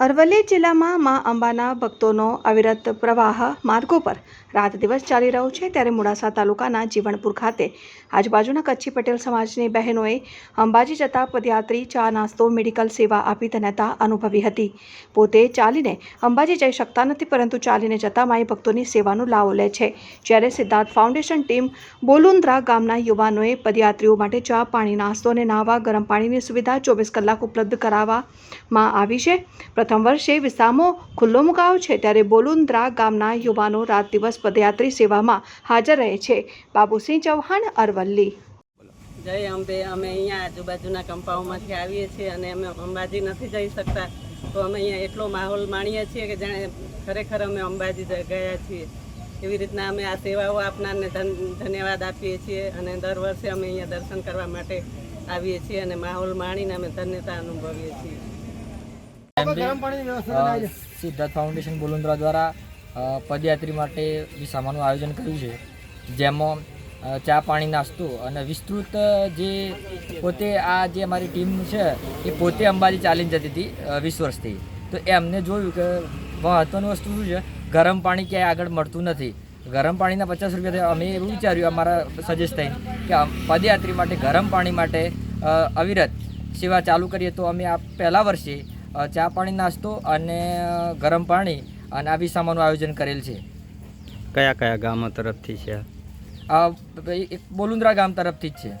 અરવલ્લી જિલ્લામાં મા અંબાના ભક્તોનો અવિરત પ્રવાહ માર્ગો પર રાત દિવસ ચાલી રહ્યો છે, ત્યારે મોડાસા તાલુકાના જીવણપુર ખાતે આજુબાજુના કચ્છી પટેલ સમાજની બહેનોએ અંબાજી જતા પદયાત્રી ચા નાસ્તો મેડિકલ સેવા આપી ધન્યતા અનુભવી હતી। પોતે ચાલીને અંબાજી જઈ શકતા નથી, પરંતુ ચાલીને જતા માઈ ભક્તોની સેવાનો લાવો લે છે। જ્યારે સિદ્ધાર્થ ફાઉન્ડેશન ટીમ બોલુન્દ્રા ગામના યુવાનોએ પદયાત્રીઓ માટે ચા, પાણી, નાસ્તો અને નાહવા ગરમ પાણીની સુવિધા 24 કલાક ઉપલબ્ધ કરાવવામાં આવી છે। પ્રથમ વર્ષે વિસામો ખુલ્લો મુકાયો છે, ત્યારે બોલુન્દ્રા ગામના યુવાનો રાત દિવસ પદયાત્રી સેવામાં હાજર રહે છે। બાબુસિંહ ચૌહાણ, અરવલ્લી। જય અંબે। અમે અહીંયા આજુબાજુના કંપાઓમાંથી આવીએ છીએ અને અમે અંબાજી નથી જઈ શકતા, તો અમે અહીંયા એટલો માહોલ માણીએ છીએ કે જાણે ખરેખર અમે અંબાજી ગયા છીએ। એવી રીતના અમે આ સેવાઓ આપનારને ધન્યવાદ આપીએ છીએ અને દર વર્ષે અમે અહીંયા દર્શન કરવા માટે આવીએ છીએ અને માહોલ માણીને અમે ધન્યતા અનુભવીએ છીએ। સિદ્ધાર્થ ફાઉન્ડેશન બોલુન્દ્રા દ્વારા પદયાત્રી માટે વિસામાનું આયોજન કર્યું છે, જેમાં ચા, પાણી, નાસ્તો અને વિસ્તૃત જે પોતે આ જે અમારી ટીમ છે એ પોતે અંબાજી ચાલીને જતી હતી 20 વર્ષથી, તો એમને જોયું કે મહત્ત્વની વસ્તુ શું છે, ગરમ પાણી ક્યાંય આગળ મળતું નથી। ગરમ પાણીના 50 રૂપિયા થયા। અમે એવું વિચાર્યું અમારા સજેસ્ટ થઈને કે પદયાત્રી માટે ગરમ પાણી માટે અવિરત સેવા ચાલુ કરીએ, તો અમે આ પહેલા વર્ષે ચા, પાણી, નાસ્તો અને ગરમ પાણી અને આ વિસામાનું આયોજન કરેલ છે। કયા કયા ગામો તરફથી છે? એક બોલુન્દ્રા ગામ તરફથી જ છે।